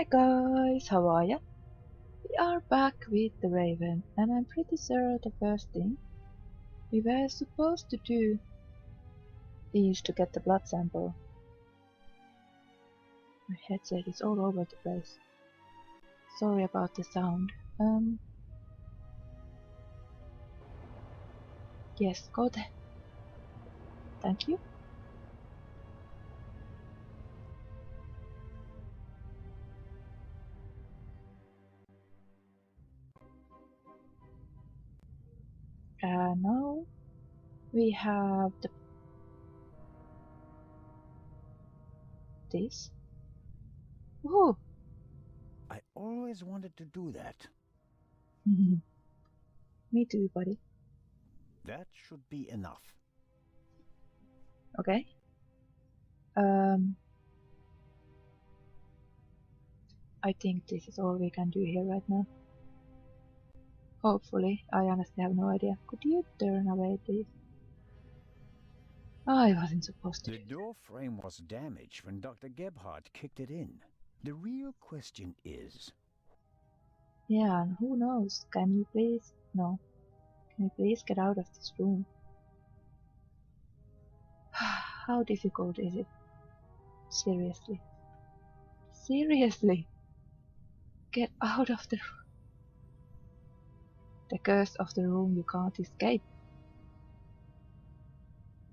Hi guys, how are ya? We are back with the Raven, and I'm pretty sure the first thing we were supposed to do is to get the blood sample. My headset is all over the place. Sorry about the sound. Yes, go there. Thank you. Now we have this. Woohoo! I always wanted to do that. Me too, buddy. That should be enough. Okay. I think this is all we can do here right now. Hopefully, I honestly have no idea. Could you turn away, please? I wasn't supposed to The do that. door frame was damaged when Dr. Gebhardt kicked it in. The real question is... Yeah, and who knows? Can you please? No. Can you please get out of this room? How difficult is it? Seriously. Seriously! Get out of the room! The curse of the room you can't escape.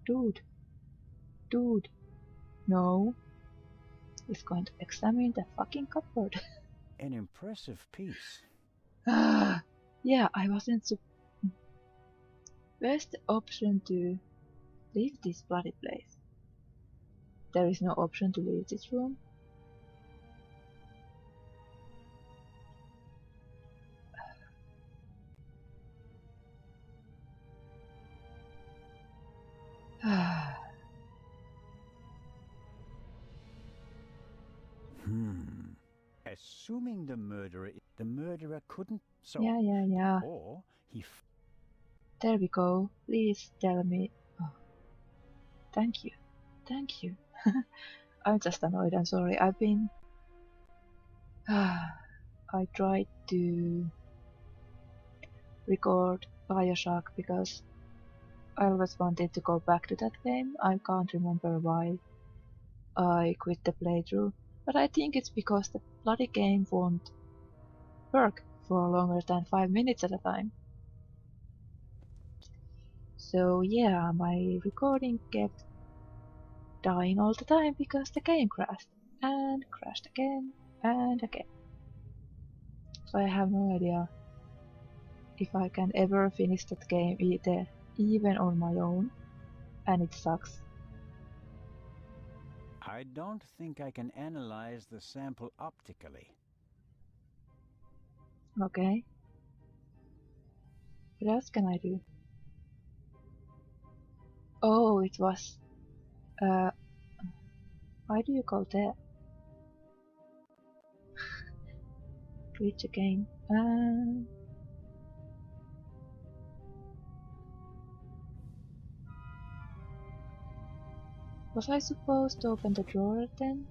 Dude. Dude. No. He's going to examine the fucking cupboard. An impressive piece. Yeah, I wasn't Where's the option to leave this bloody place? There is no option to leave this room. Assuming the murderer couldn't... So... Yeah. Or he... There we go. Please tell me. Oh, thank you. Thank you. I'm just annoyed, I'm sorry. I've been... I tried to record Bioshock because I always wanted to go back to that game. I can't remember why I quit the playthrough, but I think it's because the bloody game won't work for longer than 5 minutes at a time. So yeah, my recording kept dying all the time because the game crashed and crashed again and again. So I have no idea if I can ever finish that game either, even on my own, and it sucks. I don't think I can analyze the sample optically. Okay. What else can I do? Oh, it was... why do you call that? Glitch again. Was I supposed to open the drawer then?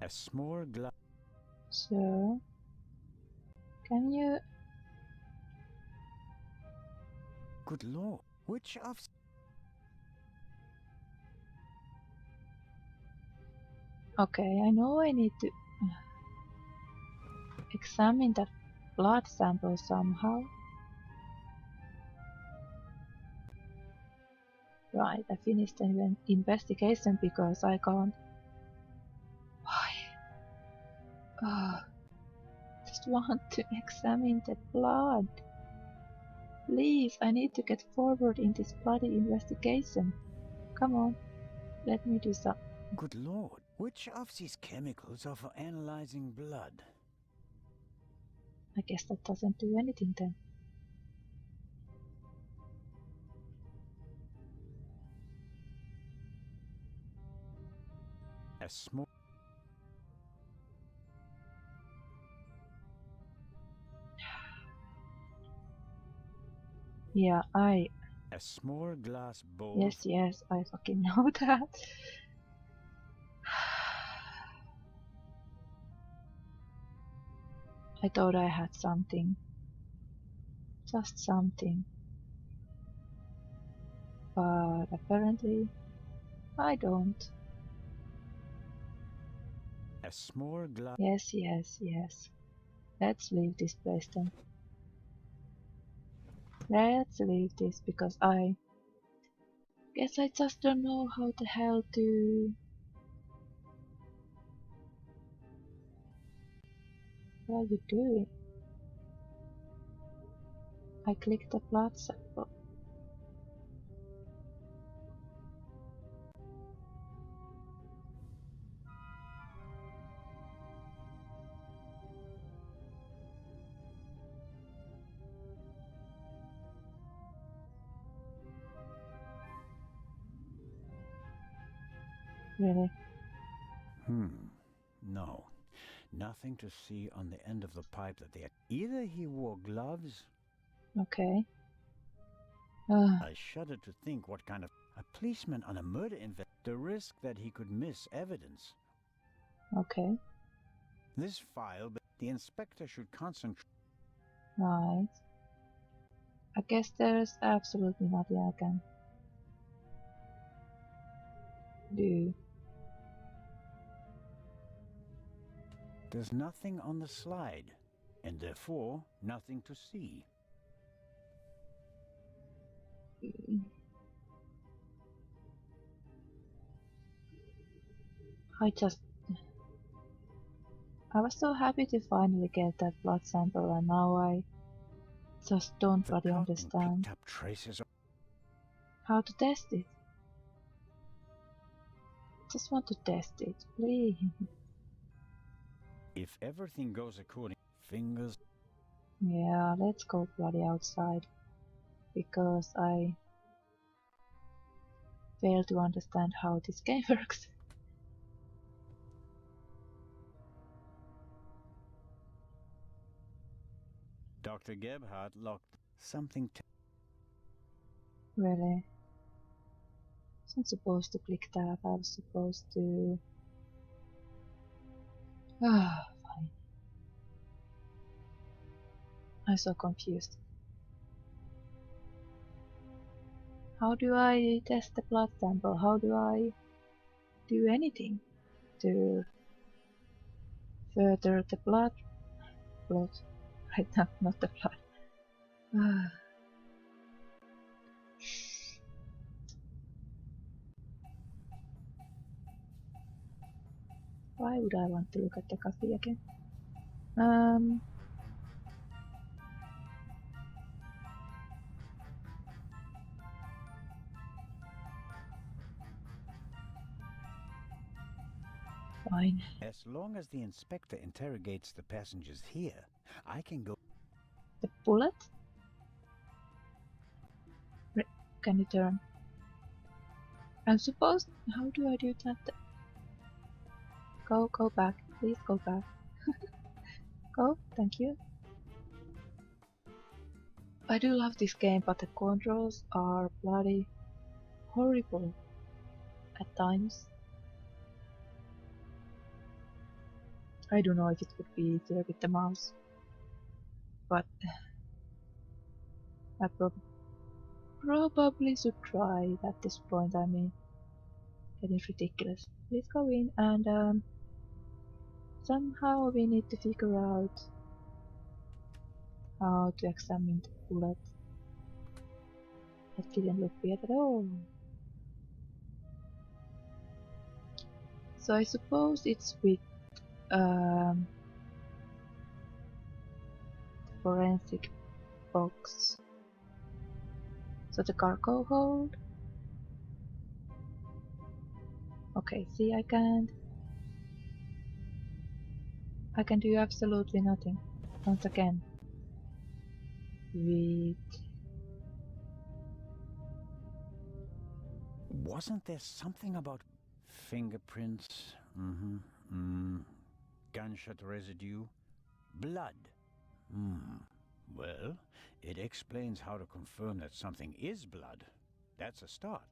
A small glass... So... Can you... Good lord. Which of... Okay, I know I need to examine that blood sample somehow. Right, I finished an investigation because I can't... Why? Just want to examine the blood. Please, I need to get forward in this bloody investigation. Come on, let me do some. Good lord. Which of these chemicals are for analyzing blood? I guess that doesn't do anything then. A small... Yeah, A small glass bowl... Yes, I fucking know that. I thought I had something. Just something. But apparently I don't. A small glass. Yes, yes, yes. Let's leave this place then. Let's leave this because I guess I just don't know how the hell to... What are you doing? I clicked the blood sample. Really? No. Nothing to see on the end of the pipe that they had. Either he wore gloves. Okay. I shudder to think what kind of a policeman on a murder the risk that he could miss evidence. Okay. This file, but the inspector should concentrate. Right. I guess there's absolutely nothing I can do. There's nothing on the slide, and therefore nothing to see. I was so happy to finally get that blood sample, and now I just don't The bloody cotton understand picked up traces of. how to test it. Just want to test it, please. If everything goes according, fingers. Yeah, let's go bloody outside, because I fail to understand how this game works. Dr. Gebhardt locked something. Really? I wasn't supposed to click that, I was supposed to... Ah, fine. I'm so confused. How do I test the blood sample? How do I do anything to further the blood? Right now, not the blood. Ah. Why would I want to look at the coffee again? Fine. As long as the inspector interrogates the passengers here, I can go. The bullet? Can you turn? I'm supposed... How do I do that? Go back. Please go back. Go, thank you. I do love this game, but the controls are bloody horrible at times. I don't know if it would be easier with the mouse, but I probably should try at this point. I mean, getting ridiculous. Please go in, and somehow we need to figure out how to examine the bullet. That didn't look weird at all. So I suppose it's with forensic box. So the cargo hold. Okay, see, I can do absolutely nothing. Once again. Wait. Wasn't there something about fingerprints? Gunshot residue? Blood? Well, it explains how to confirm that something is blood. That's a start.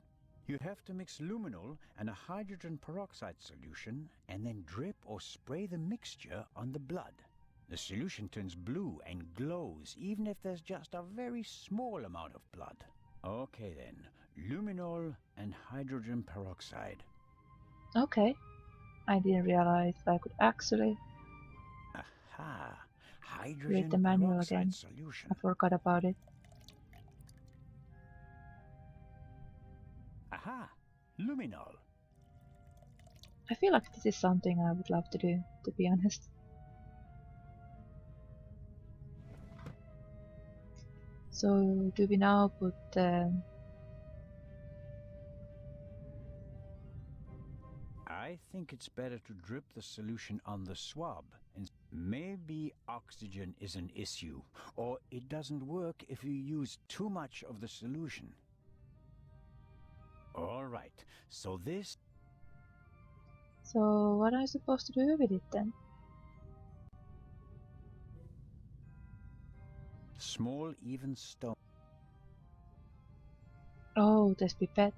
You have to mix luminol and a hydrogen peroxide solution and then drip or spray the mixture on the blood. The solution turns blue and glows even if there's just a very small amount of blood. Okay then, luminol and hydrogen peroxide. Okay. I didn't realize I could actually Aha! read the Hydrogen manual peroxide again. solution. I forgot about it. Aha! Luminol. I feel like this is something I would love to do, to be honest. So, do we now put I think it's better to drip the solution on the swab. And maybe oxygen is an issue, or it doesn't work if you use too much of the solution. Alright, so this... So, what am I supposed to do with it then? Small even stone. Oh, this pipette.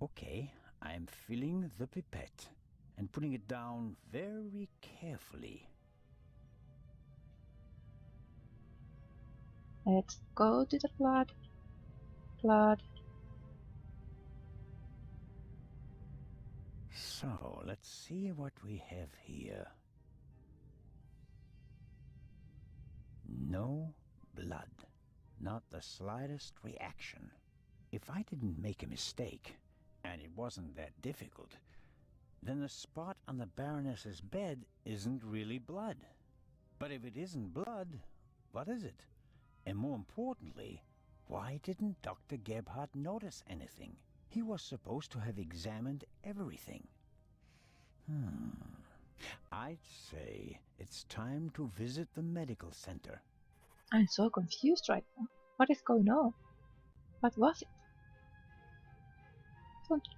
Okay, I'm filling the pipette and putting it down very carefully. Let's go to the blood. Blood. So, let's see what we have here. No blood. Not the slightest reaction. If I didn't make a mistake, and it wasn't that difficult, then the spot on the Baroness's bed isn't really blood. But if it isn't blood, what is it? And more importantly, why didn't Dr. Gebhardt notice anything? He was supposed to have examined everything. I'd say it's time to visit the medical center. I'm so confused right now. What is going on? What was it?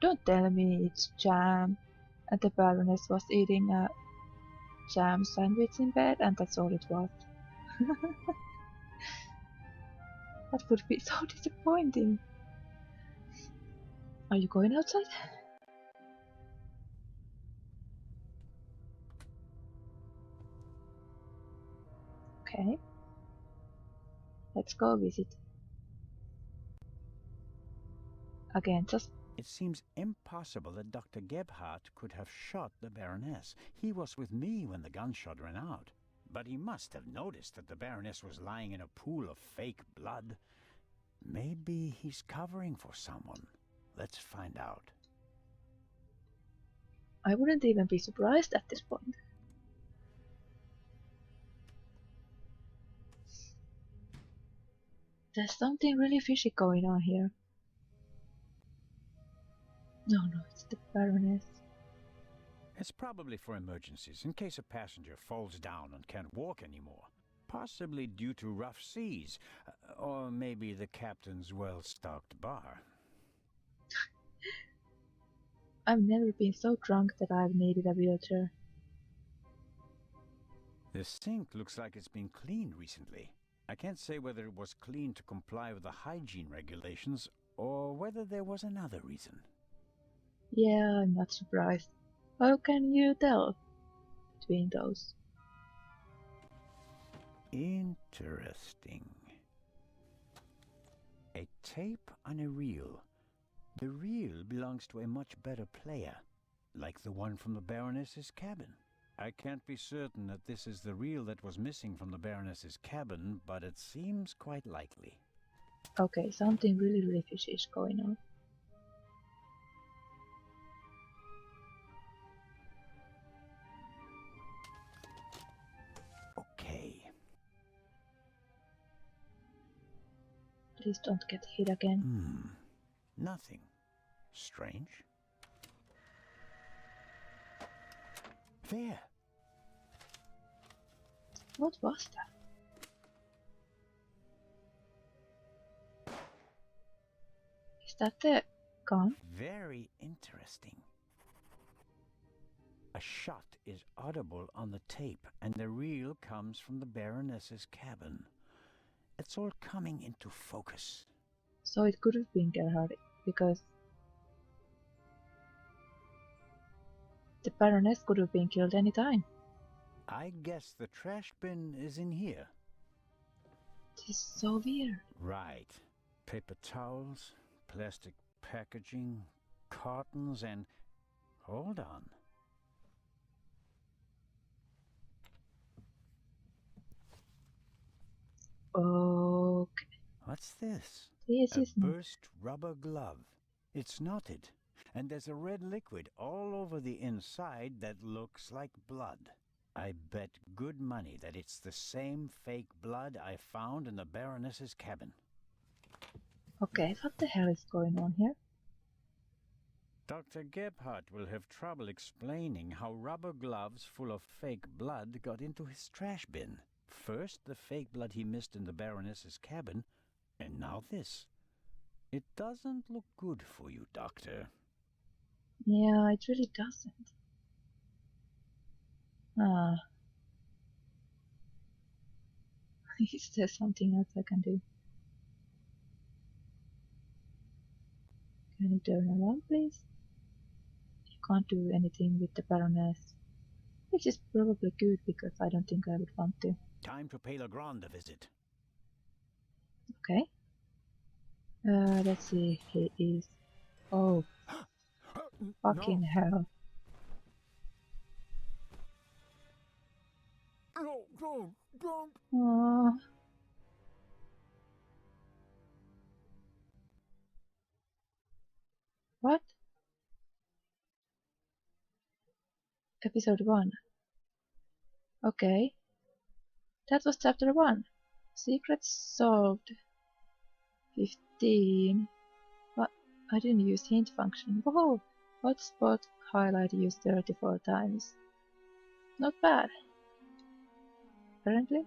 Don't tell me it's jam and the Baroness was eating a jam sandwich in bed and that's all it was. That would be so disappointing. Are you going outside? Okay. Let's go visit. Again, just... It seems impossible that Dr. Gebhardt could have shot the Baroness. He was with me when the gunshot ran out. But he must have noticed that the Baroness was lying in a pool of fake blood. Maybe he's covering for someone. Let's find out. I wouldn't even be surprised at this point. There's something really fishy going on here. No, it's the Baroness. It's probably for emergencies, in case a passenger falls down and can't walk anymore. Possibly due to rough seas, or maybe the captain's well-stocked bar. I've never been so drunk that I've needed a wheelchair. The sink looks like it's been cleaned recently. I can't say whether it was cleaned to comply with the hygiene regulations, or whether there was another reason. Yeah, I'm not surprised. How can you tell between those? Interesting. A tape on a reel. The reel belongs to a much better player, like the one from the Baroness's cabin. I can't be certain that this is the reel that was missing from the Baroness's cabin, but it seems quite likely. Okay, something really fishy is going on. Okay. Please don't get hit again. Nothing. Strange. There. What was that? Is that the gun? Very interesting. A shot is audible on the tape, and the reel comes from the Baroness's cabin. It's all coming into focus. So it could have been Gerhard, because The Baroness could have been killed any time. I guess the trash bin is in here. This is so weird. Right. Paper towels, plastic packaging, cartons, and... Hold on. Okay. What's this? This A is not. burst rubber glove. It's knotted, and there's a red liquid all over the inside that looks like blood. I bet good money that it's the same fake blood I found in the Baroness's cabin. Okay, what the hell is going on here? Dr. Gebhardt will have trouble explaining how rubber gloves full of fake blood got into his trash bin. First, the fake blood he missed in the Baroness's cabin, and now this. It doesn't look good for you, Doctor. Yeah, it really doesn't. Ah. Is there something else I can do? Can you turn around, please? You can't do anything with the Baroness. Which is probably good, because I don't think I would want to. Time to pay Legrand a visit. Okay. Let's see. He is... Oh, fucking hell. No, don't. Aww. What? Episode 1. Okay. That was chapter 1. Secrets solved. 15. What? I didn't use hint function. Whoa! Hotspot highlight used 34 times. Not bad. Apparently.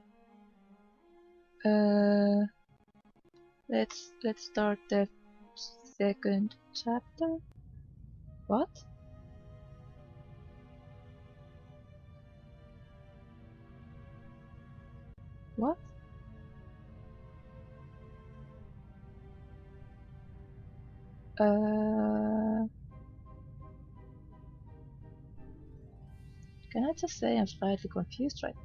Let's start the second chapter. What? What? Can I just say I'm slightly confused right now?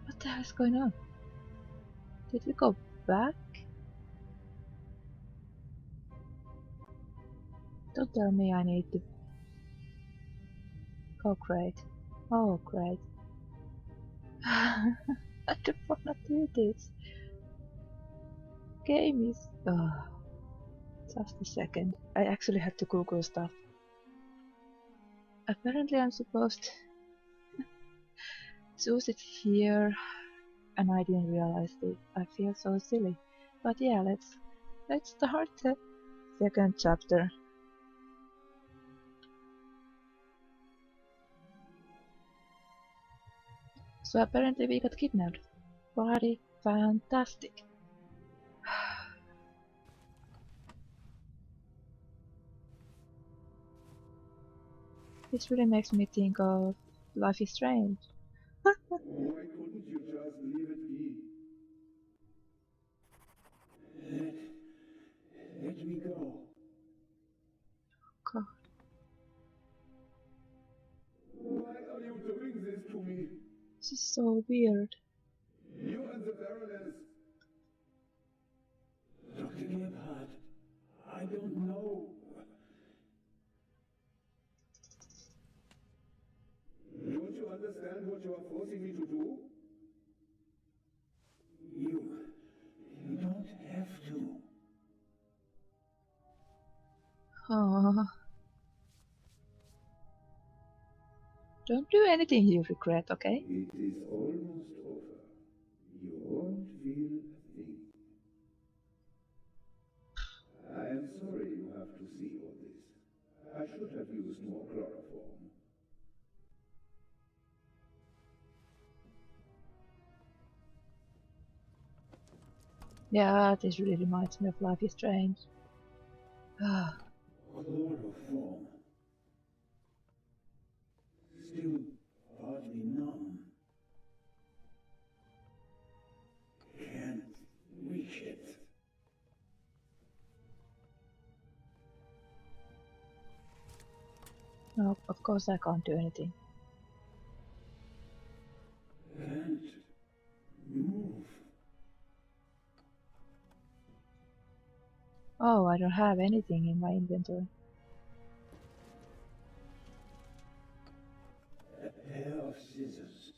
What the hell is going on? Did we go back? Don't tell me I need to... Oh great. Oh great. I don't wanna do this. Game is... Oh, just a second. I actually had to Google stuff. Apparently I'm supposed to choose it here, and I didn't realize it. I feel so silly. But yeah, let's start the second chapter. So apparently we got kidnapped. Bloody fantastic. This really makes me think of Life is Strange. Why couldn't you just leave it be? Let me go. God, Why are you doing this to me? this is so weird. You and the Baroness. Dr. Gebhardt, I don't know. Don't you understand what you are forcing me to do? You don't have to. Oh. Don't do anything you regret, okay? It is almost over. You won't feel a thing. I am sorry you have to see all this. I should have used more chloroform. Yeah, this really reminds me of Life is Strange. Chloroform. No, of course I can't do anything. Can't move. Oh, I don't have anything in my inventory. A pair of scissors.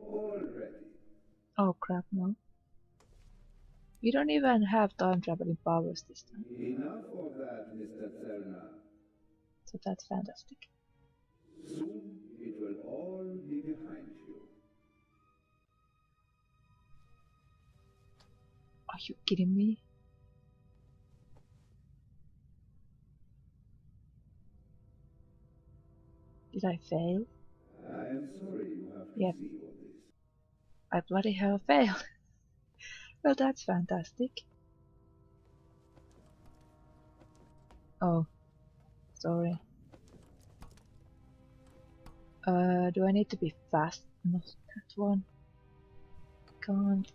Already. Oh crap, no. You don't even have time traveling powers this time. Enough of that, Mr. Zellner. So that's fantastic. Soon it will all be behind you. Are you kidding me? Did I fail? I am sorry you have to Yep, see all this. I bloody hell failed. Well, that's fantastic. Oh, sorry. Do I need to be fast? Not that one. Can't.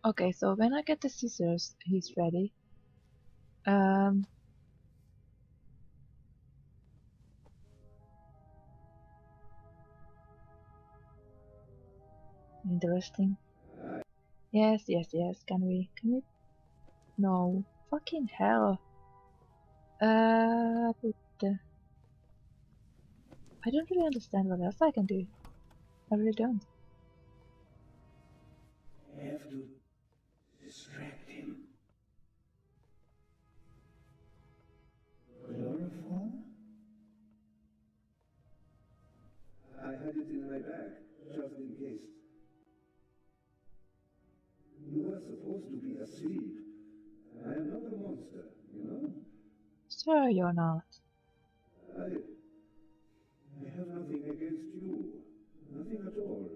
Okay, so when I get the scissors, he's ready. Interesting. Yes, yes, yes. Can we? No. Fucking hell. But I don't really understand what else I can do. I really don't. I have to distract him. Chloroform? I had it in my bag, just in case. You were supposed to be asleep. I am not a monster, you know? Sure, you're not. I have nothing against you. Nothing at all.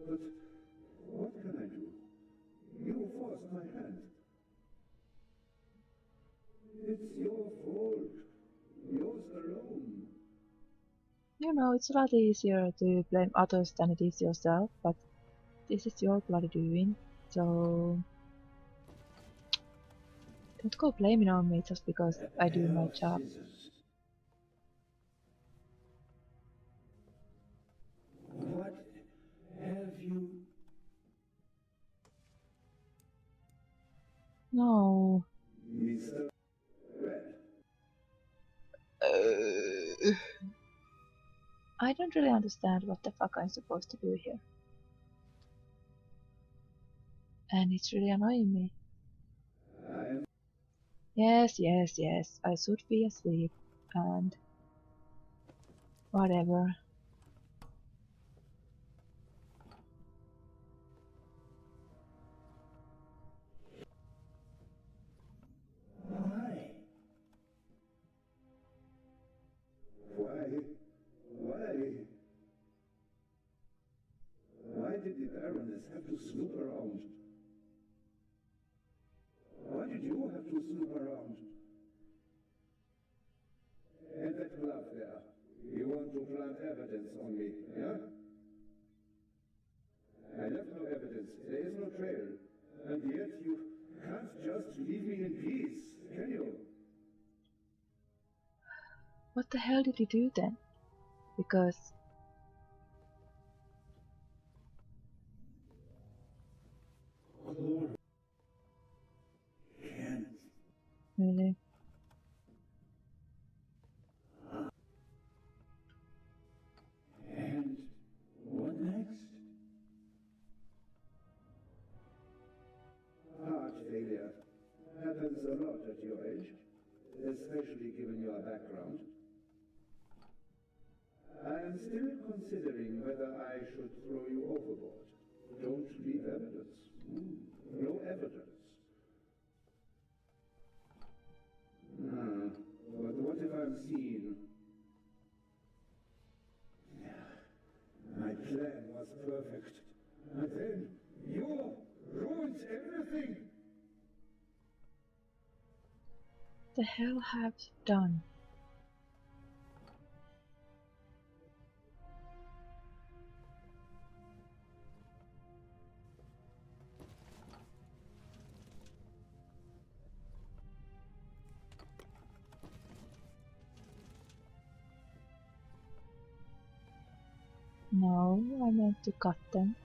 But what can I do? You forced my hand. It's your fault. Yours alone. You know, it's a lot easier to blame others than it is yourself, but this is your bloody doing, so don't go blaming on me just because A I do pair my of job. scissors. What have you... No. Mr. Red? I don't really understand what the fuck I'm supposed to do here. And it's really annoying me. I am... Yes, yes, yes, I should be asleep. And whatever. Why? Why? Why? Why did the Baroness have to snoop around? Why did you have to snoop around? And that glove there. You want to plant evidence on me, yeah? I left no evidence. There is no trail. And yet you can't just leave me in peace, can you? What the hell did you do then? Because Can't. really, And what next? Heart failure. Happens a lot at your age, especially given your background. I am still considering whether I should throw you overboard. Don't leave evidence. No evidence. But what if I'm seen? My plan was perfect. And then you ruined everything. the hell have you done? No, I meant to cut them.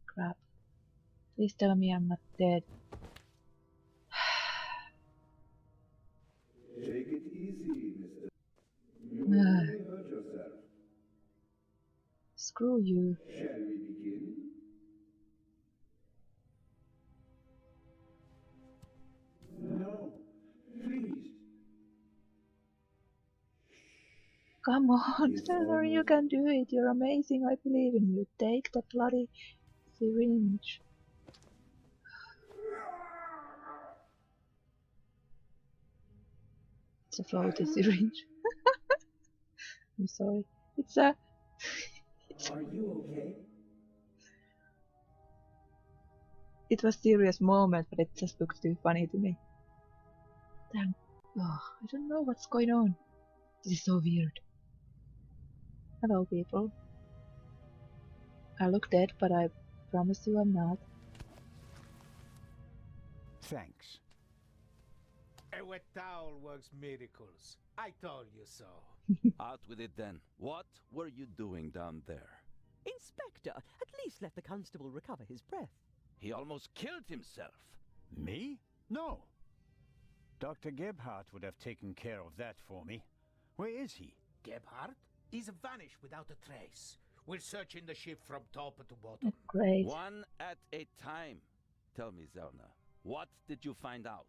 Crap. Please tell me I'm not dead. Take it easy, mister. You will only hurt yourself. Screw you. Shall we begin? No, please. Come on, It's Celery, you almost- can do it. You're amazing. I believe in you. Take the bloody syringe. It's a floaty syringe. I'm sorry. It's a. Are you okay? It was a serious moment, but it just looked too funny to me. Damn. Oh, I don't know what's going on. This is so weird. Hello, people. I look dead, but I promise you I'm not. Thanks. A wet towel works miracles. I told you so. Out with it then. What were you doing down there? Inspector, at least let the constable recover his breath. He almost killed himself. Me? No. Dr. Gebhardt would have taken care of that for me. Where is he? Gebhardt? He's vanished without a trace. We're searching the ship from top to bottom. Great. One at a time. Tell me, Zelna, what did you find out?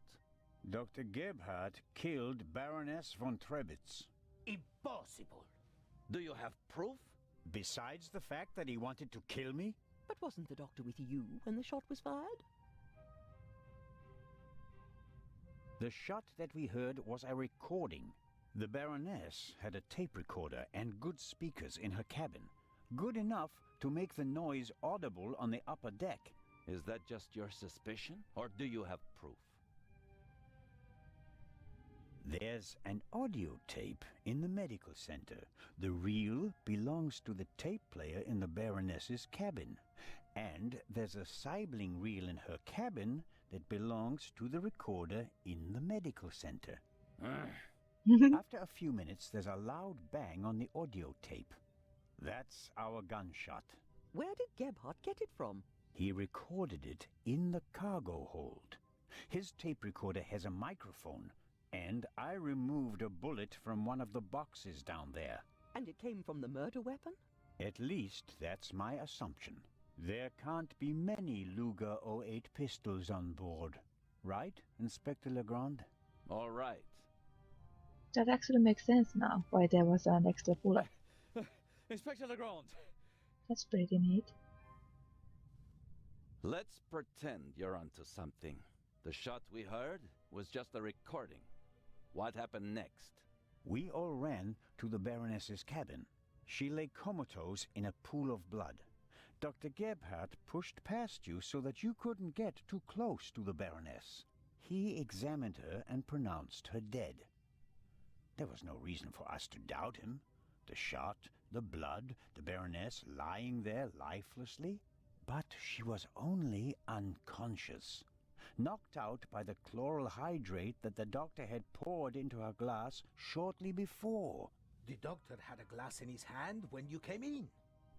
Dr. Gebhardt killed Baroness von Trebitz. Impossible. Do you have proof? Besides the fact that he wanted to kill me? But wasn't the doctor with you when the shot was fired? The shot that we heard was a recording. The Baroness had a tape recorder and good speakers in her cabin. Good enough to make the noise audible on the upper deck. Is that just your suspicion, or do you have proof? There's an audio tape in the medical center. The reel belongs to the tape player in the Baroness's cabin. And there's a sibling reel in her cabin that belongs to the recorder in the medical center. After a few minutes, there's a loud bang on the audio tape. That's our gunshot. Where did Gebhardt get it from? He recorded it in the cargo hold. His tape recorder has a microphone, and I removed a bullet from one of the boxes down there. And it came from the murder weapon? At least that's my assumption. There can't be many Luger 08 pistols on board. Right, Inspector Legrand? All right. That actually makes sense now, why there was an extra bullet. Inspector Legrand! That's pretty neat. Let's pretend you're onto something. The shot we heard was just a recording. What happened next? We all ran to the Baroness's cabin. She lay comatose in a pool of blood. Dr. Gebhardt pushed past you so that you couldn't get too close to the Baroness. He examined her and pronounced her dead. There was no reason for us to doubt him. The shot, the blood, the Baroness lying there lifelessly. But she was only unconscious, knocked out by the chloral hydrate that the doctor had poured into her glass shortly before. The doctor had a glass in his hand when you came in.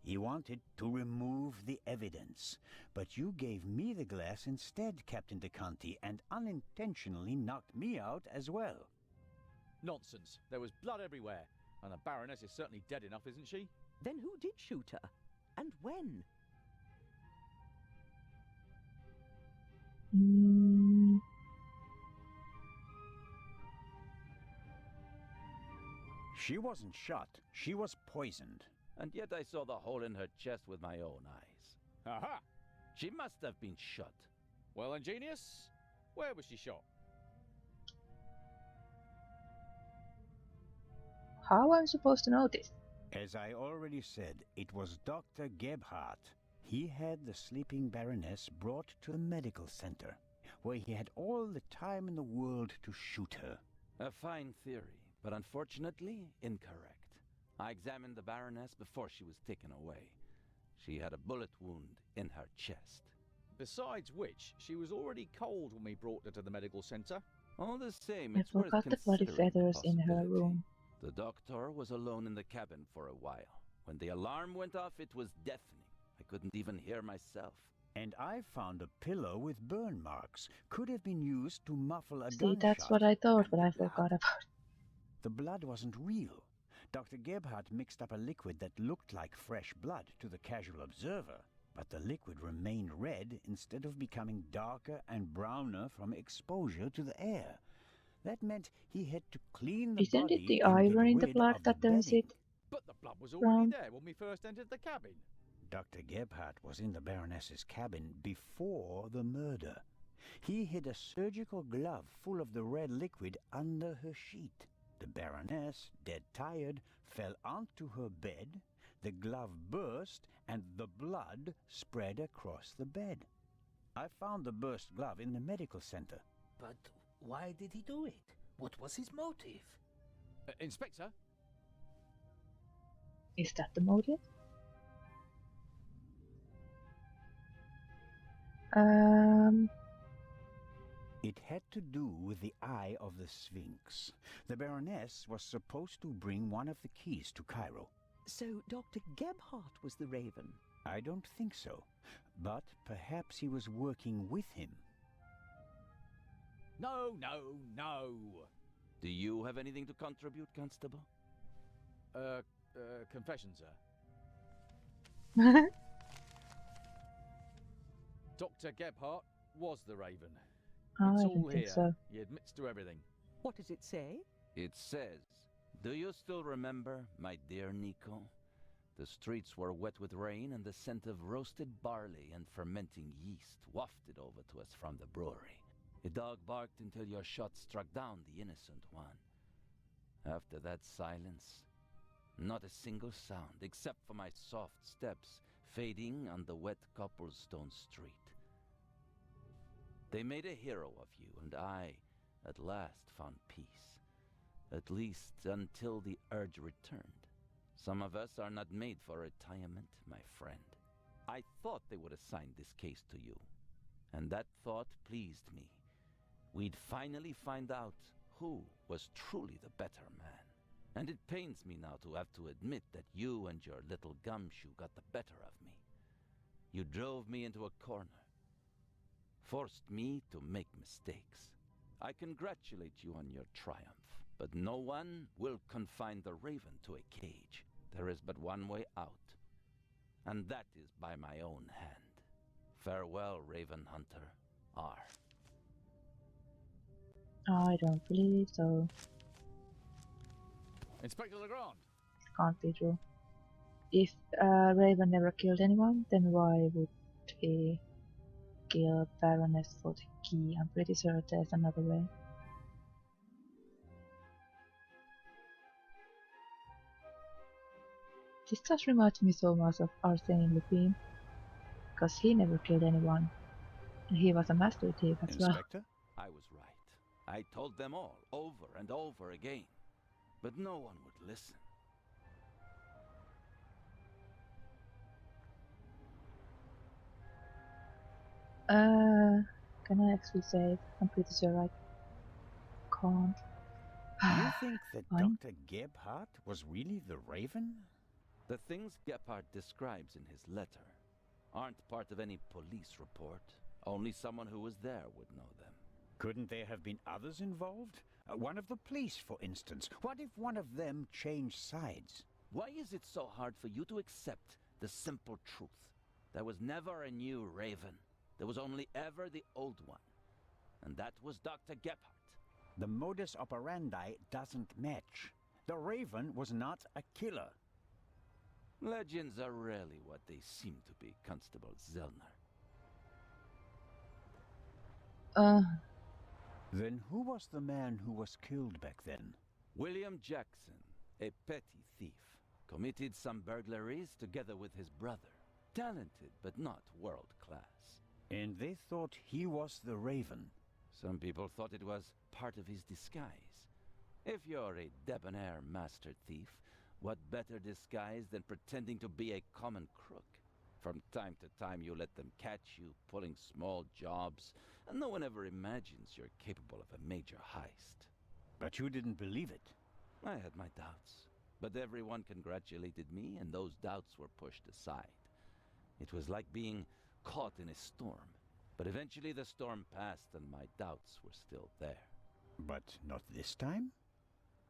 He wanted to remove the evidence, but you gave me the glass instead, Captain DeConti, and unintentionally knocked me out as well. Nonsense. There was blood everywhere. And the Baroness is certainly dead enough, isn't she? Then who did shoot her? And when? She wasn't shot. She was poisoned. And yet I saw the hole in her chest with my own eyes. Aha! She must have been shot. Well, ingenious. Where was she shot? How am I supposed to know this? As I already said, it was Dr. Gebhardt. He had the sleeping Baroness brought to the medical center, where he had all the time in the world to shoot her. A fine theory, but unfortunately incorrect. I examined the Baroness before she was taken away. She had a bullet wound in her chest. Besides which, she was already cold when we brought her to the medical centre. All the same, I it's worth forgot the bloody considering the feathers in her possibility. room. The doctor was alone in the cabin for a while. When the alarm went off, it was deafening. I couldn't even hear myself. And I found a pillow with burn marks. Could have been used to muffle a See, gunshot. that's what I thought, And but the I blood. forgot about. The blood wasn't real. Dr. Gebhardt mixed up a liquid that looked like fresh blood to the casual observer, but the liquid remained red instead of becoming darker and browner from exposure to the air. That meant he had to clean the Isn't body it the and get iron in the rid blood of the that turns bedding. it? But the blood was already Brown. there when we first entered the cabin. Dr. Gebhardt was in the Baroness's cabin before the murder. He hid a surgical glove full of the red liquid under her sheet. The Baroness, dead tired, fell onto her bed, the glove burst, and the blood spread across the bed. I found the burst glove in the medical center. But why did he do it? What was his motive? Inspector? Is that the motive? It had to do with the Eye of the Sphinx. The Baroness was supposed to bring one of the keys to Cairo. So Dr. Gebhardt was the Raven. I don't think so, but perhaps he was working with him. No, no, no. Do you have anything to contribute, Constable? Confession, sir. Dr. Gebhardt was the Raven. I It's don't all think here. so. He admits to everything. What does it say? It says, "Do you still remember, my dear Nico? The streets were wet with rain, and the scent of roasted barley and fermenting yeast wafted over to us from the brewery. A dog barked until your shot struck down the innocent one. After that silence, not a single sound, except for my soft steps fading on the wet cobblestone street. They made a hero of you, and I, at last, found peace. At least until the urge returned. Some of us are not made for retirement, my friend. I thought they would assign this case to you, and that thought pleased me. We'd finally find out who was truly the better man. And it pains me now to have to admit that you and your little gumshoe got the better of me. You drove me into a corner, forced me to make mistakes. I congratulate you on your triumph, but no one will confine the Raven to a cage. There is but one way out, and that is by my own hand. Farewell, Raven Hunter. R. I don't believe so. Inspector Legrand. It can't be true. If Raven never killed anyone, then why would he kill Baroness for the key? I'm pretty sure there's another way. This just reminds me so much of Arsène Lupin, because he never killed anyone, and he was a master thief as well. Inspector? I was right. I told them all, over and over again. But no one would listen. Can I actually save? I'm pretty sure I can't. You think that Fine. Dr. Gebhardt was really the Raven? The things Gebhardt describes in his letter aren't part of any police report. Only someone who was there would know them. Couldn't there have been others involved? One of the police, for instance. What if one of them changed sides? Why is it so hard for you to accept the simple truth? There was never a new Raven. There was only ever the old one. And that was Dr. Gebhardt. The modus operandi doesn't match. The Raven was not a killer. Legends are rarely what they seem to be, Constable Zellner. Then who was the man who was killed back then? William Jackson, a petty thief, committed some burglaries together with his brother. Talented, but not world-class. And they thought he was the Raven. Some people thought it was part of his disguise. If you're a debonair master thief, what better disguise than pretending to be a common crook? From time to time, you let them catch you pulling small jobs, and no one ever imagines you're capable of a major heist. But you didn't believe it. I had my doubts, but everyone congratulated me, and those doubts were pushed aside. It was like being caught in a storm, but eventually the storm passed and my doubts were still there. But not this time?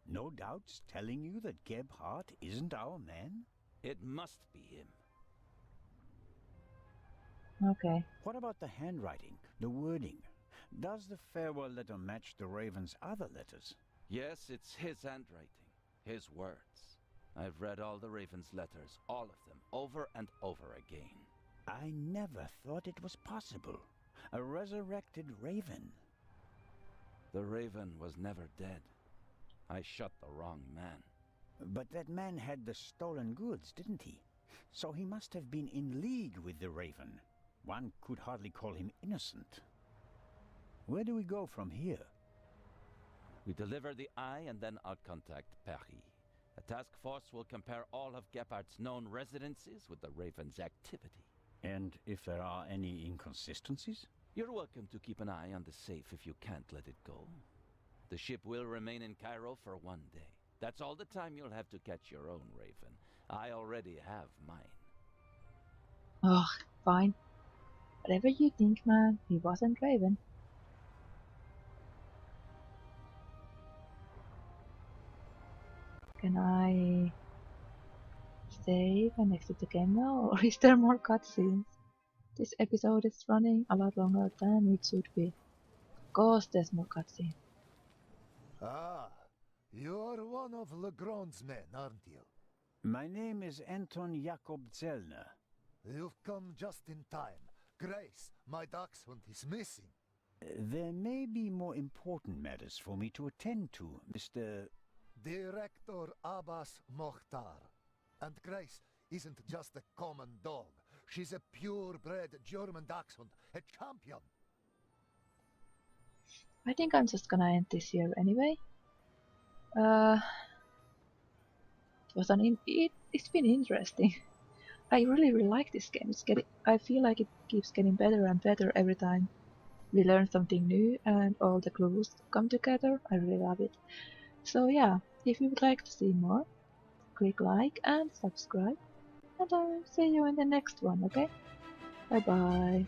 No doubts telling you that Gebhardt isn't our man? It must be him. Okay. What about the handwriting, the wording? Does the farewell letter match the Raven's other letters? Yes, it's his handwriting, his words. I've read all the Raven's letters, all of them, over and over again. I never thought it was possible. A resurrected Raven. The Raven was never dead. I shot the wrong man. But that man had the stolen goods, didn't he? So he must have been in league with the Raven. One could hardly call him innocent. Where do we go from here? We deliver the eye and then I'll contact Paris. A task force will compare all of Gephardt's known residences with the Raven's activity. And if there are any inconsistencies? You're welcome to keep an eye on the safe if you can't let it go. The ship will remain in Cairo for one day. That's all the time you'll have to catch your own Raven. I already have mine. Oh, fine. Whatever you think, man. He wasn't Raven. Can I save and exit the game now, or is there more cutscenes? This episode is running a lot longer than it should be. Of course there's more cutscenes. Ah, you're one of Legrand's men, aren't you? My name is Anton Jakob Zellner. You've come just in time. Grace, my dachshund, is missing. There may be more important matters for me to attend to, Mr. Director Abbas Mokhtar. And Grace isn't just a common dog. She's a purebred German dachshund, a champion. I think I'm just gonna end this here anyway. It's been interesting. I really like this game. I feel like it keeps getting better and better every time we learn something new and all the clues come together. I really love it. So yeah, if you would like to see more, click like and subscribe, and I'll see you in the next one, okay? Bye bye.